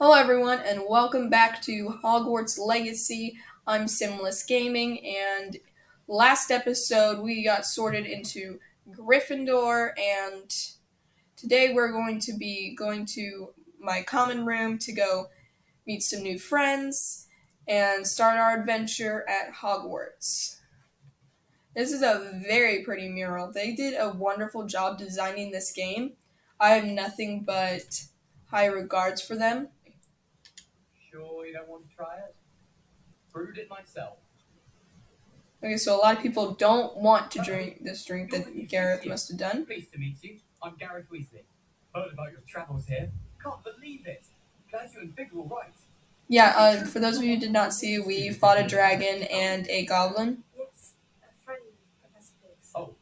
Hello, everyone, and welcome back to Hogwarts Legacy. I'm Simless Gaming, and last episode we got sorted into Gryffindor, and today we're going to be going to my common room to go meet some new friends and start our adventure at Hogwarts. This is a very pretty mural. They did a wonderful job designing this game. I have nothing but high regards for them. Sure you don't want to try it? Brewed it myself. Okay, so a lot of people don't want to drink this drink that Gareth must have done. Pleased to meet you. I'm Gareth Weasley. Heard about your travels here. Can't believe it. Glad you and Fig were right. Yeah, for those of you who did not see, we fought a dragon and a goblin. Yes, a friend of Professor Fig's. Oh,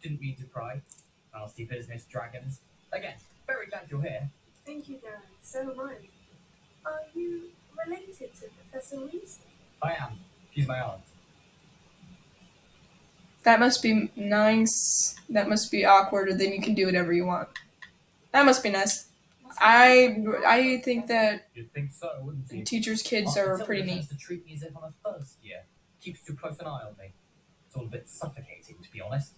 didn't mean to pry. Nasty business, dragons. Again, very glad you're here. Thank you, Gareth. So am I. Are you related to Professor Weasley? I am. She's my aunt. That must be nice. That must be awkward, and then you can do whatever you want. That must be nice. I think that You'd think so, wouldn't you? teachers' kids are pretty neat. Tends to treat me as if I'm a first year. Keeps too close an eye on me. It's all a bit suffocating, to be honest.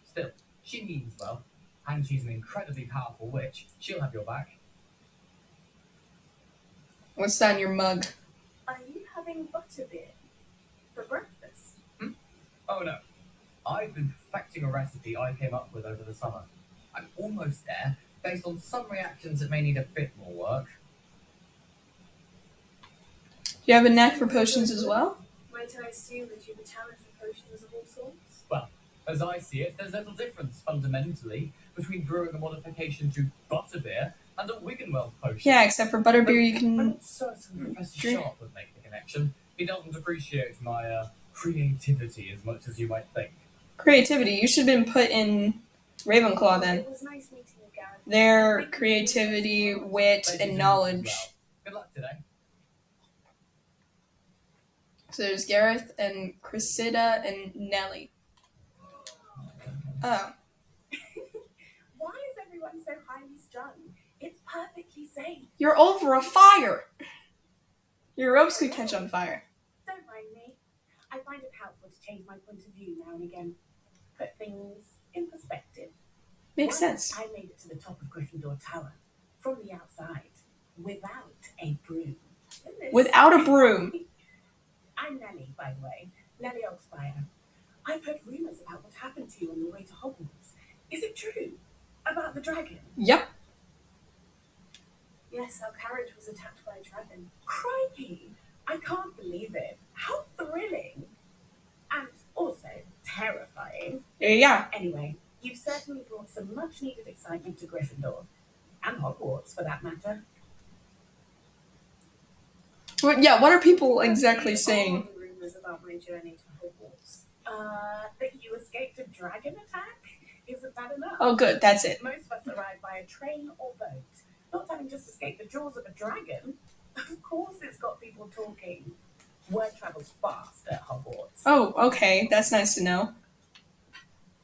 Still, she means well. And she's an incredibly powerful witch. She'll have your back. What's that in your mug? Are you having butterbeer for breakfast? Oh no. I've been perfecting a recipe I came up with over the summer. I'm almost there, based on some reactions that may need a bit more work. Do you have a knack for potions as well? Might I assume that you have a talent for potions of all sorts? Well, as I see it, there's little difference, fundamentally, between brewing a modification to butterbeer and a Wiggenweld potion. Yeah, except for butterbeer, you I'm can. not certain Professor drink. Sharp would make the connection. He doesn't appreciate my creativity as much as you might think. Creativity. You should have been put in Ravenclaw then. It was nice meeting you, Gareth. Their creativity, wit, Ladies and as knowledge. well. Good luck today. So there's Gareth and Cressida and Nellie. Oh. Why is everyone so highly strung? It's perfectly safe. You're over a fire! Your ropes could catch on fire. Don't mind me. I find it helpful to change my point of view now and again. Put things in perspective. Makes Once sense. I made it to the top of Gryffindor Tower from the outside without a broom. Without a broom. I'm Nellie, by the way. Nellie Oxfire. I've heard rumours about what happened to you on the way to Hogwarts. Is it true? About the dragon? Yep. Yes, our carriage was attacked by a dragon. Crikey! I can't believe it. How thrilling! And also terrifying. Yeah. Anyway, you've certainly brought some much-needed excitement to Gryffindor. And Hogwarts, for that matter. Well, yeah, what are people exactly saying? All the rumours about my journey to Hogwarts. That you escaped a dragon attack? Isn't that enough? Oh, good, that's it. Most of us arrive by a train or boat. Not having just escaped the jaws of a dragon. Of course it's got people talking. Word travels fast at Hogwarts. Oh, okay, that's nice to know.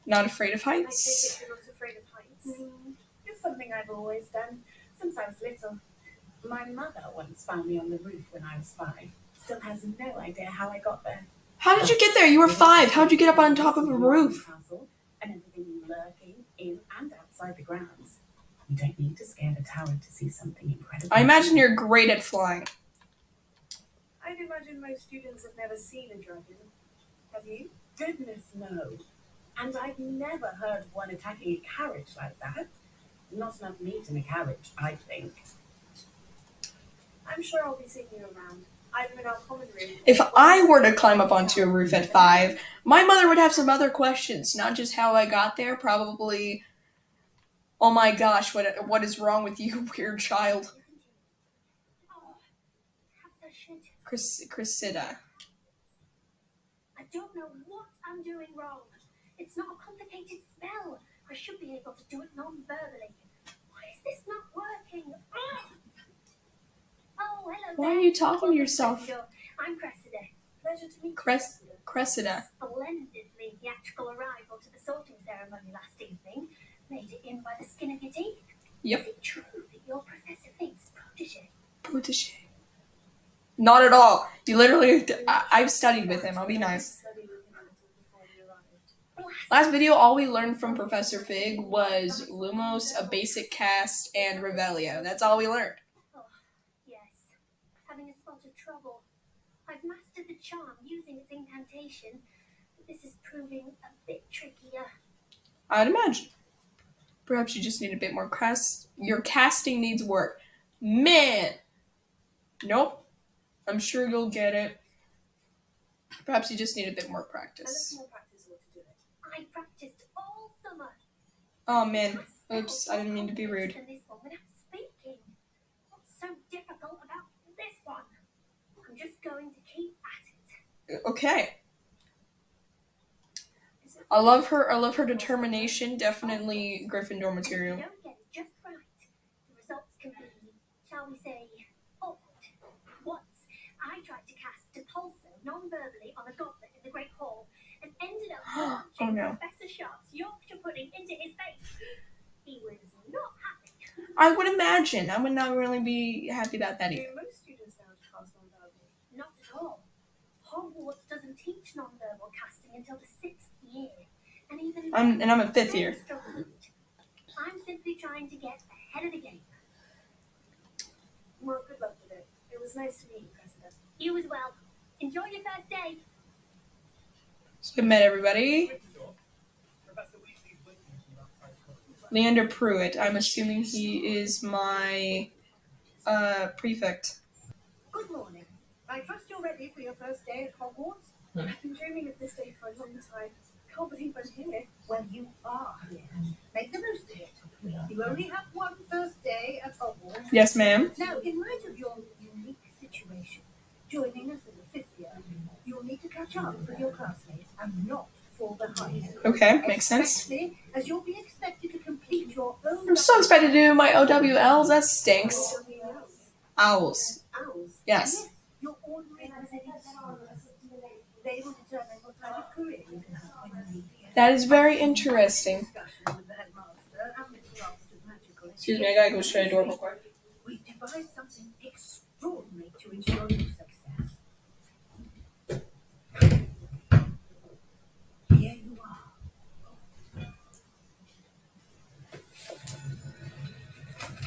Not afraid of I take heights? it you're not afraid of heights. It's something I've always done, since I was little. My mother once found me on the roof when I was 5. Still has no idea how I got there. How did you get there? You were 5. How'd you get up on top of a roof? Castle and everything lurking in and outside the grounds. You don't need to scale a tower to see something incredible. I imagine you're great at flying. I'd imagine most students have never seen a dragon. Have you? Goodness, no. And I've never heard of one attacking a carriage like that. Not enough meat in a carriage, I think. I'm sure I'll be seeing you around, either in our common room. If I were to climb up onto a roof at 5, my mother would have some other questions. Not just how I got there, probably, oh my gosh, what is wrong with you, weird child? Cressida. I don't know what I'm doing wrong. It's not a complicated spell. I should be able to do it non-verbally. Why is this not working? Oh, hello. Why there. are you talking to Welcome yourself? Gryffindor. I'm Cressida. Pleasure to meet you. Cressida. Splendidly theatrical arrival to the sorting ceremony last evening. Made it in by the skin of your teeth. Yep. Is it true that you're Professor Fig's protege? protege. Not at all. You literally, I've studied with him. I'll be nice. Studied with him a little before he arrived. Last video, all we learned from Professor Fig was Lumos, a basic cast, and Revelio. That's all we learned. Oh, yes. Having a spot of trouble. I've mastered the charm using its incantation, but this is proving a bit trickier. I'd imagine. Perhaps you just need a bit more cast. Your casting needs work. Man! Nope. I'm sure you'll get it. Perhaps you just need a bit more A little practice. more practice ought to do it. I practiced all summer. Oh man. My Oops, spells I didn't mean to be more rude. complex than this one without speaking. What's so difficult about this one? I'm just going to keep at it. Okay. Is it I love her determination. Definitely Gryffindor And if material. you don't get it just right, the results can be, shall we say, awkward. Once, I tried to cast Depulso non-verbally on a goblet in the Great Hall and ended up Oh, launching no. Professor Sharp's Yorkshire pudding into his face. He was not happy. I would imagine. I would not really be happy about that Do either. most students now cast non-verbally? Not at all. Hogwarts doesn't teach non-verbal casting until the 6th year. And even I'm in fifth then year. struggle with it. I'm simply trying to get ahead of the game. Well, good luck with it. It was nice to meet you, President. You as well. Enjoy your first day. So I met everybody. Leander Pruitt. I'm assuming he is my prefect. Good morning. I trust you're ready for your first day at Hogwarts. I've been dreaming of this day for a long time. Can't believe I'm here. Well, you are here. Make the most of it. You only have one first day at Hogwarts. Yes, ma'am. Now, in light of your unique situation, joining us in the 5th year, you'll need to catch up with your classmates and not fall behind. Okay, makes sense. Especially as you'll be expected to complete your own. I'm still expected to do my OWLs. That stinks. OWLs. Owls. Owls. Yes. Your ordinary visiting students. They will determine what type of career you can have when you leave the That is very interesting. discussion with the headmaster and with the Office of Magical Excuse me, I gotta go straight to the door real quick. We've devised something extraordinary to ensure your success. Here you are.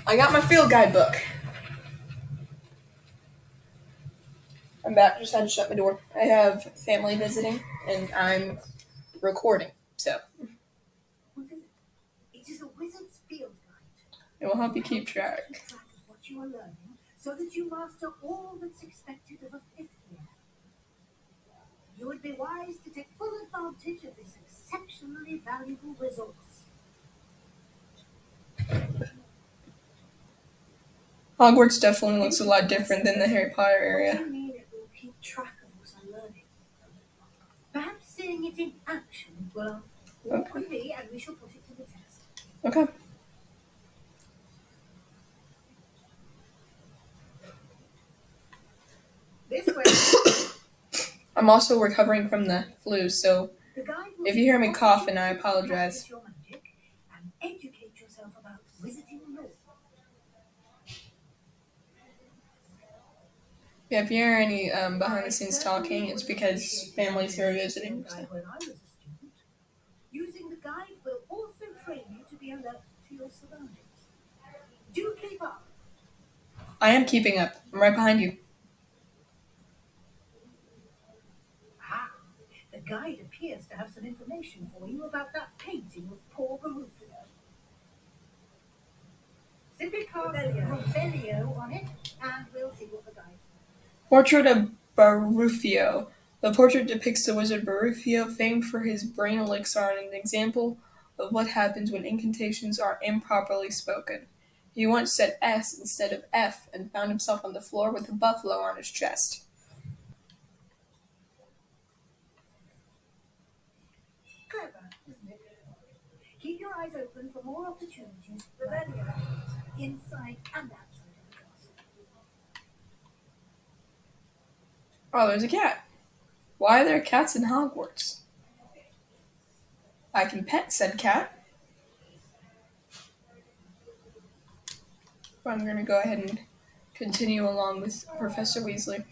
I got my field guide book. I'm back. Just had to shut my door. I have family visiting, and I'm recording, so What is it? It is a wizard's field guide. it will help you keep track. Keep track of what you are learning so that you master all that's expected of a 5th year. You would be wise to take full advantage of this exceptionally valuable resource. Hogwarts definitely looks a lot different than the Harry Potter What do area. you mean it will keep track of what I'm learning? Perhaps seeing it in action will walk with me and we shall put it to the test. Okay. This way, I'm also recovering from the flu, so the guide will if you hear me teach coughing, I you to apologize. practice your magic and educate yourself about wizarding lore. Yeah, if you hear any behind the scenes talking, it's because family's here visiting. When I was a student, using the guide will also train you to be alert to your surroundings. Do keep up. I am keeping up. I'm right behind you. Ah, the guide appears to have some information for you about that painting of poor Barufio. Simply cast Revelio on it, and we'll see what the guide says. Portrait of Barufio. The portrait depicts the wizard Barufio, famed for his brain elixir, and an example of what happens when incantations are improperly spoken. He once said S instead of F and found himself on the floor with a buffalo on his chest. Clever, isn't it? Keep your eyes open for more opportunities, Revelio, inside and outside of the castle. Oh, there's a cat. Why are there cats in Hogwarts? I can pet said cat. I'm gonna go ahead and continue along with Professor Weasley.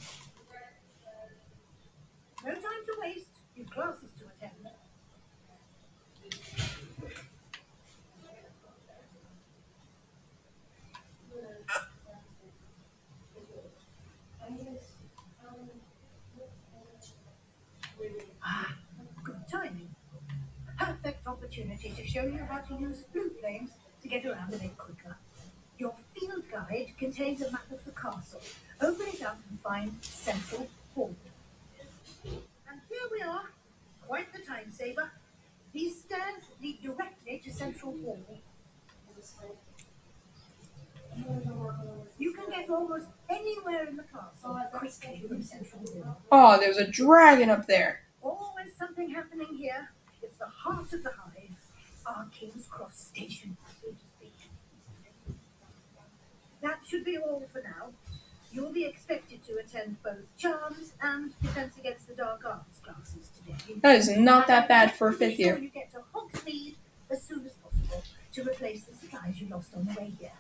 No time to waste. You've classes to attend. Ah, good timing. Perfect opportunity to show you how to use blue flames to get around a bit quicker. Your field guide contains a map of the castle. Open it up and find Central Hall. And here we are. Quite the time saver. These stairs lead directly to Central Hall. You can get almost anywhere in the castle quickly from Central Hall. Oh, there's a dragon up there. Always something happening here. It's the heart of the hive. Our King's Cross Station, so to speak. That should be all for now. You'll be expected to attend both Charms and Defense Against the Dark Arts classes today. That is not that bad for a fifth year. You get to Hogsmeade as soon as possible to replace the supplies you lost on the way here.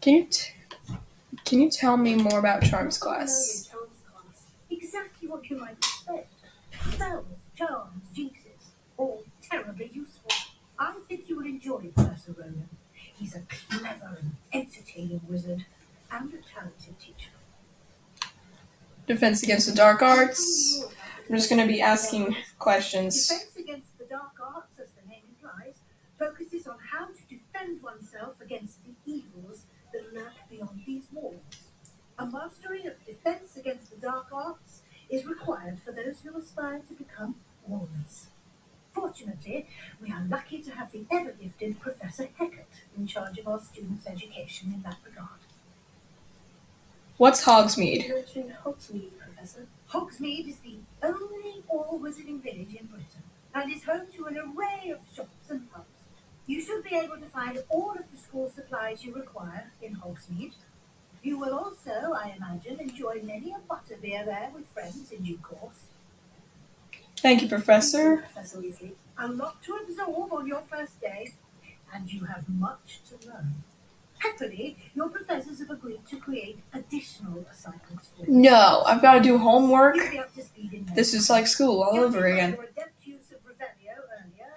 Can you tell me more about Charms class? Charms class. Exactly what you might expect. Spells, charms, jinxes, all terribly useful. I think you will enjoy Professor Ronan. He's a clever and entertaining wizard and a talented teacher. Defense Against the Dark Arts. I'm just going to be asking questions. Defense Against the Dark Arts, as the name implies, focuses on how to defend oneself against the evils that lurk beyond these walls. A mastery of Defense Against the Dark Arts is required for those who aspire to become warriors. Fortunately, we are lucky to have the ever-gifted Professor Heckert in charge of our students' education in that regard. What's Hogsmeade? You mentioned Hogsmeade, Professor. Hogsmeade is the only all-wizarding village in Britain and is home to an array of shops and pubs. You should be able to find all of the school supplies you require in Hogsmeade. You will also, I imagine, enjoy many a butterbeer there with friends in due course. Thank you, Professor. Professor Weasley, a lot to absorb on your first day, and you have much to learn. Happily, your professors have agreed to create additional assignments for you. No, I've got to do homework. You'll be up to speed in This is like school all over again. Your adept use of Revelio earlier.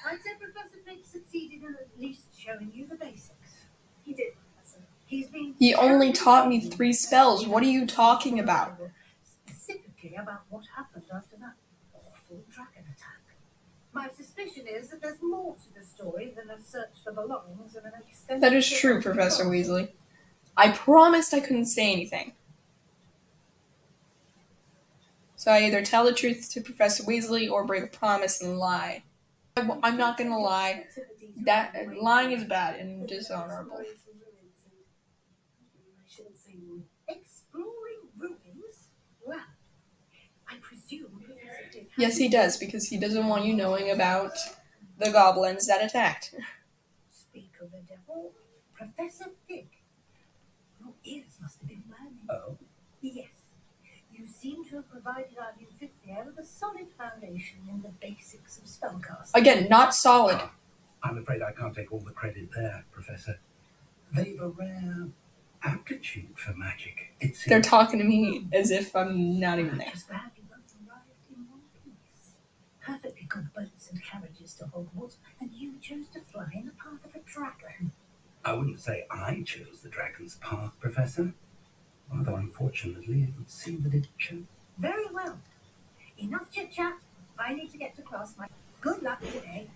I'd say Professor Fig succeeded in at least showing you the basics. He did, Professor. He only taught me 3 spells. What are you talking about? Specifically about what happened after that awful dragon attack. My suspicion is that there's more to the story than a search for belongings and an extended... That is true, Professor Weasley. I promised I couldn't say anything. So I either tell the truth to Professor Weasley or break a promise and lie. I'm not gonna lie. That lying is bad and dishonorable. I shouldn't say more. Exploring ruins? Well, I presume Professor Fig... Yes, he does, because he doesn't want you knowing about the goblins that attacked. Speak of the devil, Professor Fig. Your ears must have been burning. Oh? Yes. You seem to have provided our new fifth year with a solid foundation in the basics of spellcasting. Again, not solid. I'm afraid I can't take all the credit there, Professor. They've a rare aptitude for magic, it seems. They're talking to me as if I'm not even there. Just glad you both arrived in one piece. Perfectly good boats and carriages to Hogwarts, and you chose to fly in the path of a dragon. I wouldn't say I chose the dragon's path, Professor. Although, unfortunately, it would seem that it chose. Very well. Enough chit-chat. I need to get to class. Good luck today.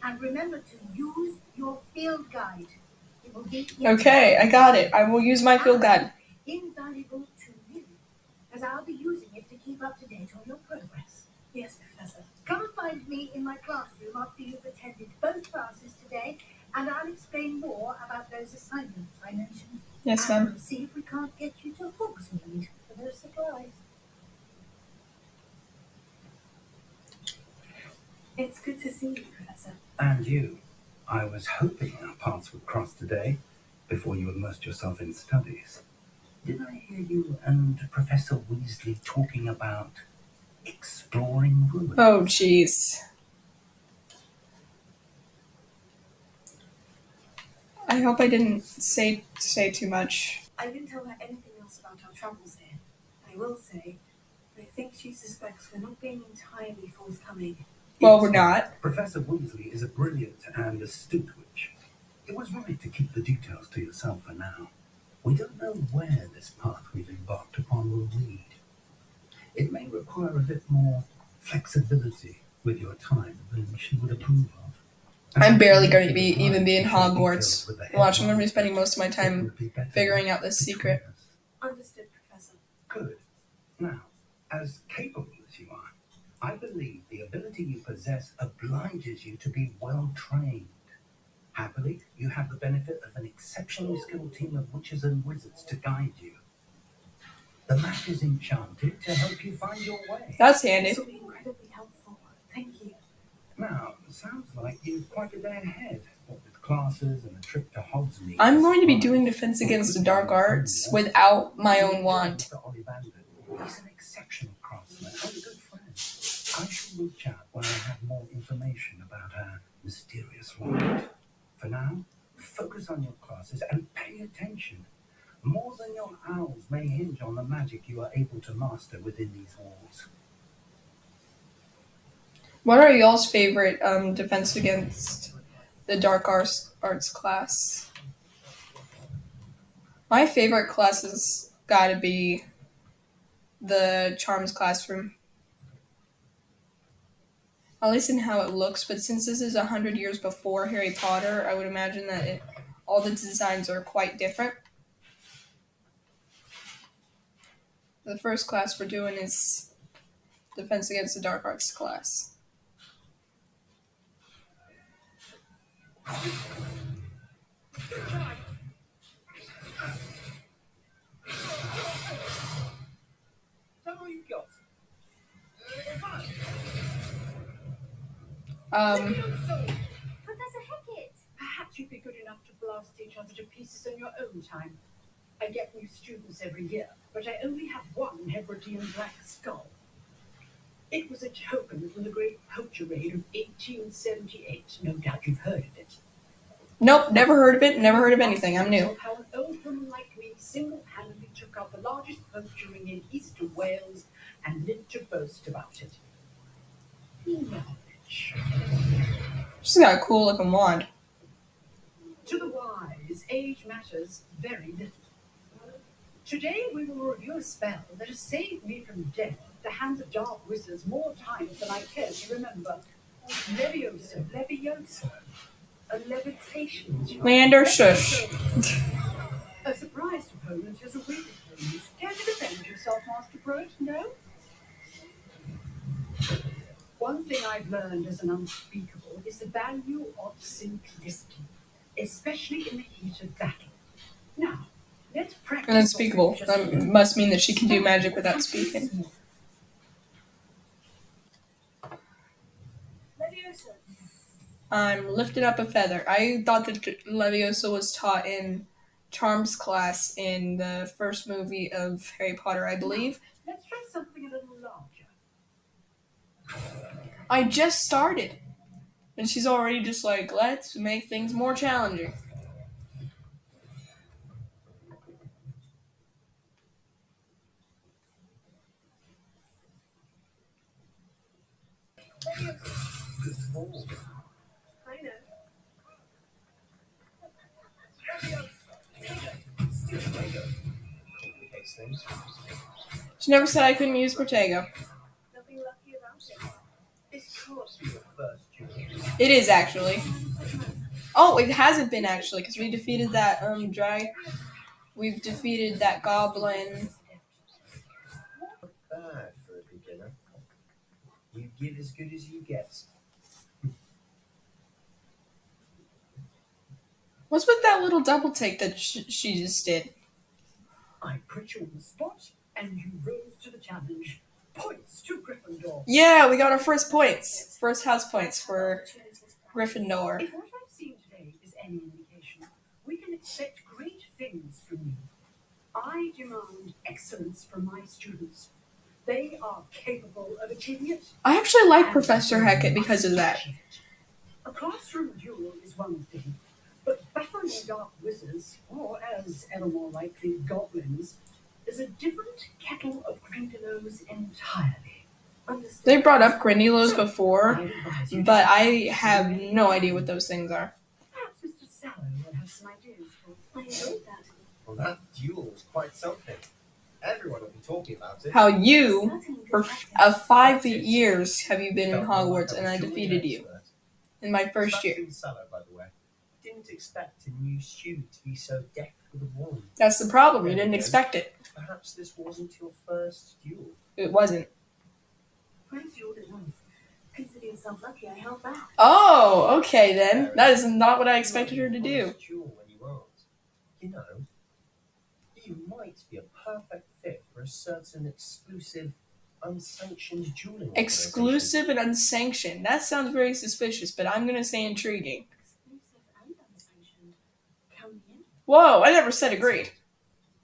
And remember to use your field guide. It will be Okay, I got it. I will use my field guide. invaluable to you, as I'll be using it to keep up to date on your progress. Yes, Professor. Come and find me in my classroom after you've attended both classes today, and I'll explain more about those assignments I mentioned. Yes, And ma'am. we'll see if we can't get you to Hogsmeade for those supplies. It's good to see you, Professor. And you. I was hoping our paths would cross today, before you immersed yourself in studies. Did I hear you and Professor Weasley talking about exploring ruins? Oh, jeez. I hope I didn't say too much. I didn't tell her anything else about our travels here. I will say, I think she suspects we're not being entirely forthcoming. Well, we're not. Professor Weasley is a brilliant and astute witch. It was right to keep the details to yourself for now. We don't know where this path we've embarked upon will lead. It may require a bit more flexibility with your time than she would approve of. I'm barely going to be in Hogwarts. Watch, I'm going to be spending most of my time figuring out this secret. Understood, Professor. Good. Now, as capable as you are, I believe the ability you possess obliges you to be well trained. Happily, you have the benefit of an exceptionally skilled team of witches and wizards to guide you. The map is enchanted to help you find your way. That's handy. This will be incredibly helpful. Thank you. Now, sounds like you've quite a day ahead, what with classes and a trip to Hogsmeade. I'm going to be doing Defense Against the Dark Arts without my own wand. Mr. Ollivander, he's an exceptional craftsman and a good friend. I shall reach out when I have more information about our mysterious rocket. For now, focus on your classes and pay attention. More than your owls may hinge on the magic you are able to master within these walls. What are y'all's favorite Defense Against the Dark Arts class? My favorite class has got to be the Charms classroom. At least in how it looks, but since this is 100 years before Harry Potter, I would imagine that all the designs are quite different. The first class we're doing is Defense Against the Dark Arts class. Tell me what you've got. Professor Hecat! Perhaps you'd be good enough to blast each other to pieces on your own time. I get new students every year, but I only have one Hebridean black skull. It was a token from the Great Poacher Raid of 1878. No doubt you've heard of it. Nope, never heard of it, never heard of anything. I'm new. How an old woman like me single-handedly took out the largest poacher ring in eastern Wales and lived to boast about it. Knowledge. She's got a cool looking wand. To the wise, age matters very little. Today we will review a spell that has saved me from death at the hands of dark wizards more times than I care to remember. Levioso. A levitation charm. Leander, shush. A surprised opponent is a weak opponent. Care to defend yourself, Master Prode? No? One thing I've learned as an unspeakable is the value of simplicity, especially in the heat of battle. Now, let's practice. And unspeakable. That must mean that she can do magic without speaking. Leviosa. I'm lifting up a feather. I thought that Leviosa was taught in Charms class in the first movie of Harry Potter, I believe. Let's try something a little larger. I just started. And she's already just like, let's make things more challenging. I know. She never said I couldn't use Protego. Nothing lucky about it. This course be your first duel. It is actually. Oh, it hasn't been actually, because we defeated that we've defeated that goblin. Bad for a beginner. You give as good as you get. What's with that little double take that she just did? I put you on the spot, and you rose to the challenge. Points to Gryffindor. Yeah, we got our first points. First house points for Gryffindor. If what I've seen today is any indication, we can expect great things from you. I demand excellence from my students. They are capable of achieving it. I actually like Professor Hecat because of that. A classroom duel is one thing, but Battling dark wizards, or as ever more likely goblins, is a different kettle of grindylows entirely. Understood? They brought up Grindylows So, before, I'd advise you to but I practice have really no well. idea what those things are. Perhaps Mr. Sallow will have some ideas for. I enjoyed that. Well, that duel was quite something. Everyone will be talking about it. How you, Certainly for good practice. 5 years, have you been in Felt more like Hogwarts I and was I dueling defeated an you expert. in my first year? Sebastian Sallow, by the way. Didn't expect a new student to be so deft with a wand. That's the problem. You Then didn't again, expect it. Perhaps this wasn't your first duel. It wasn't. Praise you enough. Consider yourself lucky I held back. Oh, okay then. That is not what I expected her to do. Honest duel when you aren't. You know, you might be a perfect fit for a certain exclusive, unsanctioned dueling organization. Exclusive and unsanctioned. That sounds very suspicious, but I'm gonna say intriguing. Exclusive and unsanctioned. Count me in. Whoa, I never said agreed.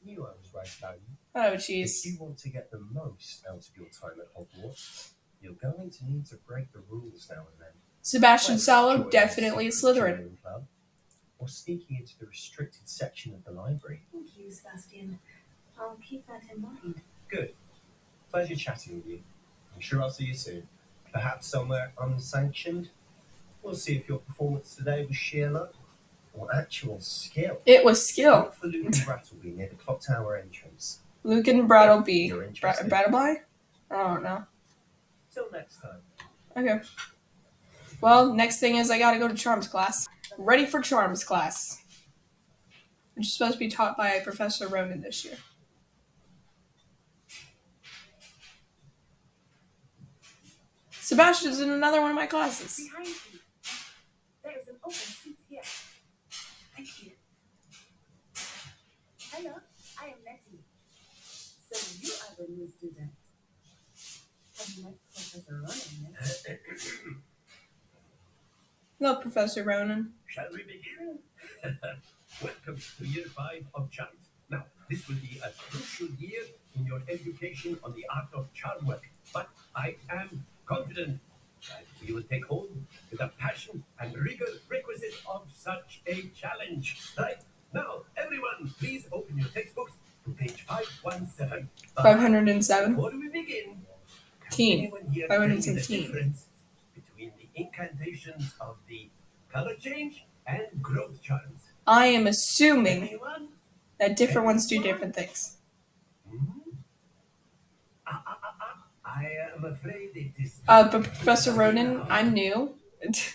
Knew I was right about you. Oh, If jeez. you want to get the most out of your time at Hogwarts, you're going to need to break the rules now and then. Sebastian Whether Sallow, joining definitely a secret Slytherin. dueling club, or sneaking into the restricted section of the library. Thank you, Sebastian. I'll keep that in mind. Good. Pleasure chatting with you. I'm sure I'll see you soon. Perhaps somewhere unsanctioned. We'll see if your performance today was sheer luck or actual skill. It was skill. Look for Luke and Brattleby near the clock tower entrance. Luke and Brattleby. You're interested. Brattleby? I don't know. Till next time. Okay. Well, next thing is I gotta go to Charms class. Ready for Charms class. Which is supposed to be taught by Professor Ronan this year. Sebastian's in another one of my classes. Behind you, there is an open seat here. Thank you. Hello, I am Letty. So you are the new student. Have you met Professor Ronan yet? Hello, Professor Ronan. Shall we begin? Welcome to year 5 of charms. Now, this will be a crucial year in your education on the art of charm work, but I am confident that you will take hold with the passion and rigor requisite of such a challenge. Right, now, everyone, please open your textbooks to page 517. 507. Before we begin, Teen. anyone here tell me the 517. difference between the incantations of the color change and growth charms? I am assuming Anyone? that different ones do different things. I am afraid it is. But Professor Ronan, I'm new.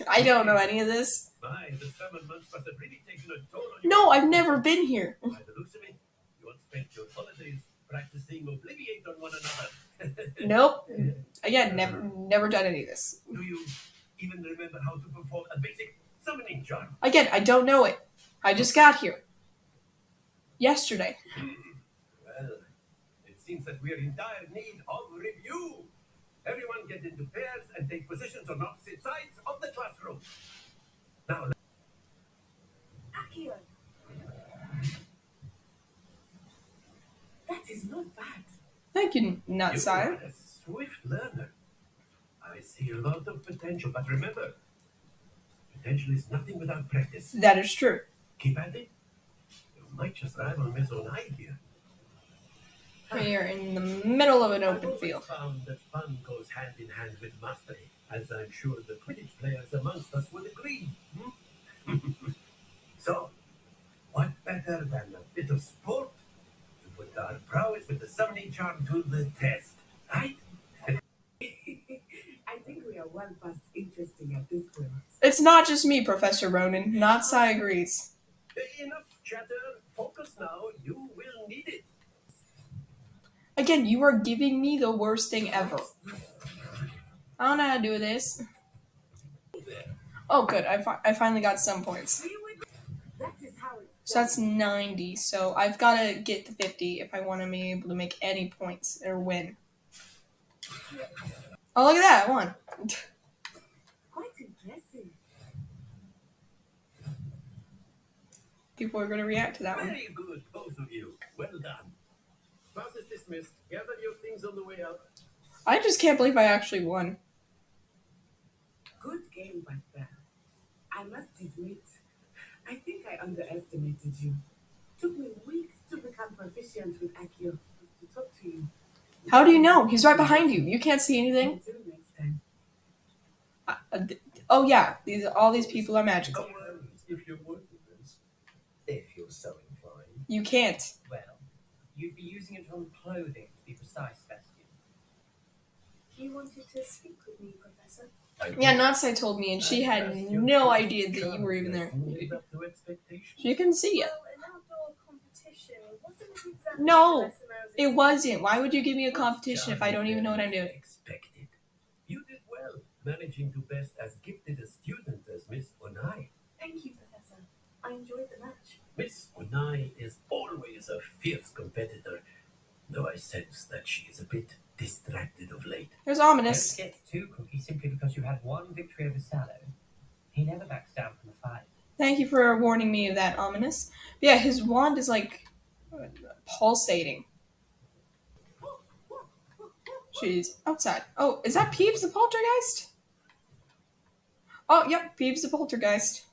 I don't know any of this. My, the summer months must have really taken a toll on you. No, I've never been here. By the looks of it, you all spent your holidays practicing Obliviate on one another. Nope. Again, never done any of this. Do you even remember how to perform a basic summoning charm? Again, I don't know it. I just got here. Yesterday. Well, it seems that we are in dire need of review. Everyone get into pairs and take positions on opposite sides of the classroom. Now, Akio. That is not bad. Thank you, you Nutside. are a swift learner. I see a lot of potential, but remember, potential is nothing without practice. That is true. Keep at it. You might just rival Miss Onai here. We are in the middle of an I've open always field. found that fun goes hand in hand with mastery, as I'm sure the Quidditch players amongst us would agree. So, what better than a bit of sport to put our prowess with the summoning charm to the test, right? I think we are well past interesting at this point. It's not just me, Professor Ronan. Nutside agrees. Enough chatter. Focus now. You will need it. Again, you are giving me the worst thing ever. I don't know how to do this. Oh, good. I finally got some points. That is how it's So that's 90. So I've got to get to 50 if I want to be able to make any points or win. Oh, look at that. I won. quite impressive. People are going to react to that one. Very good, both of you. Well done. Class is dismissed. Gather your things on the way out. I just can't believe I actually won. Good game back there. I must admit, I think I underestimated you. Took me weeks to become proficient with Accio. To talk to you. How do you know? He's right behind you. You can't see anything. I'll do it next time. Oh yeah, all these people are magical. No worries if you're working this. If you're so inclined. You can't. Well, you'd be using it on clothing to be precise, Sebastian. You wanted to speak with me, Professor? Yeah, Natsai told me, and she had no idea that you were even there. Up to expectation. She couldn't see you. Well, an outdoor competition wasn't exactly No, the lesson I was it wasn't. Why would you give me a competition if I don't even know what I'm doing? Expected. You did well, managing to best as gifted a student as Miss Onai. Thank you, Professor. I enjoyed the match. Miss Onai is always a fierce competitor, though I sense that she is a bit distracted of late. It was Don't ominous. get too cocky simply because you had one victory over Sallow. He never backs down from a fight. Thank you for warning me of that, ominous. But yeah, his wand is like pulsating. She's outside. Oh, is that Peeves the poltergeist? Oh, yep, Peeves the poltergeist.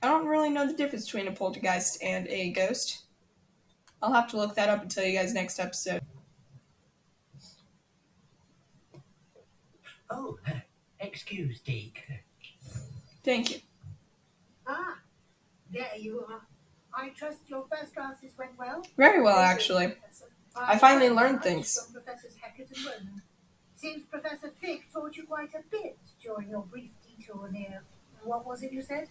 I don't really know the difference between a poltergeist and a ghost. I'll have to look that up and tell you guys next episode. Oh, excuse, Deke. Thank you. Ah, there you are. I trust your first classes went well? Very well, They did, actually. Professor. I finally heard learned much things. From Professors Heckett and Ronan. Seems Professor Fick taught you quite a bit during your brief detour near, what was it you said?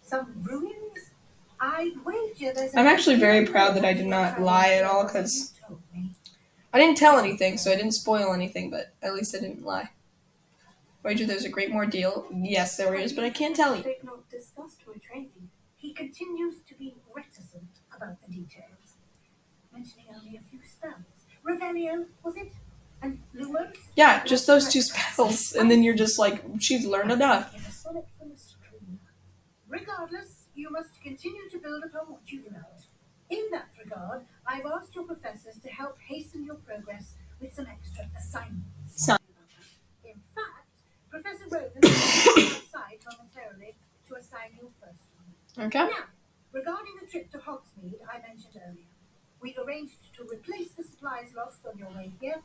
Some ruins? I'd wager there's I'm actually very proud that I did not lie at all, because I didn't tell anything, so I didn't spoil anything, but at least I didn't lie. Wager there's a great more deal. Yes, there is, but I can't tell you. They've not discussed my training. He continues to be reticent about the details, mentioning only a few spells. Revelio, was it? And Lumos? Yeah, just those two spells, and then you're just like, she's learned enough. Get a sonnet from a stream. Regardless, you must continue to build upon what you've learned. In that regard, I've asked your professors to help hasten your progress with some extra assignments. In fact, Professor Rogan will aside momentarily to assign your first one. Okay? Now, regarding the trip to Hogsmeade I mentioned earlier, we've arranged to replace the supplies lost on your way here,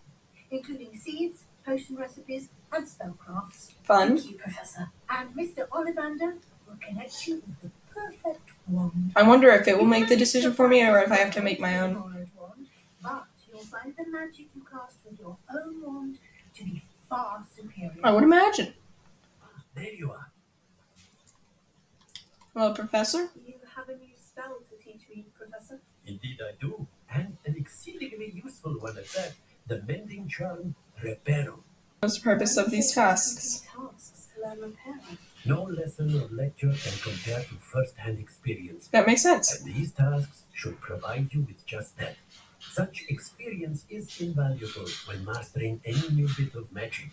including seeds, potion recipes, and spellcrafts. Fun. Thank you, Professor. And Mr. Ollivander will connect you with the perfect wand. I wonder if it will make the decision for me, or if I have to make my own. Borrowed wand, but you'll find the magic you cast with your own wand to be far superior. I would imagine. There you are. Hello, Professor. You have a new spell to teach me, Professor. Indeed I do. And an exceedingly useful one at that. The mending charm, Reparo. What's the purpose of these tasks? Tasks to learn repair. No lesson or lecture can compare to first-hand experience. That makes sense. And these tasks should provide you with just that. Such experience is invaluable when mastering any new bit of magic.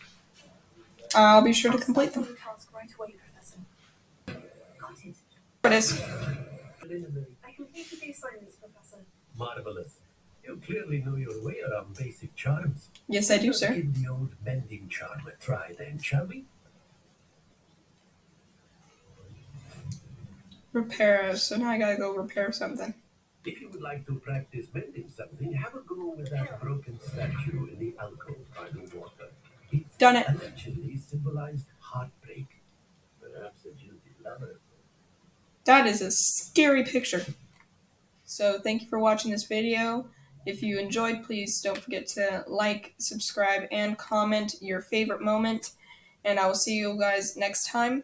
I'll be sure to complete them. I'll start on the task right away, Professor. Got it. There it is. I completed the assignments, Professor. Marvelous. You clearly know your way around basic charms. Yes, I do, Let's sir. give the old mending charm a try then, shall we? Repair. So now I gotta go repair something. If you would like to practice mending something, have a go with that broken statue in the alcove by the water. It Done it. allegedly symbolized heartbreak. Perhaps a guilty lover. That is a scary picture. So thank you for watching this video. If you enjoyed, please don't forget to like, subscribe, and comment your favorite moment. And I will see you guys next time.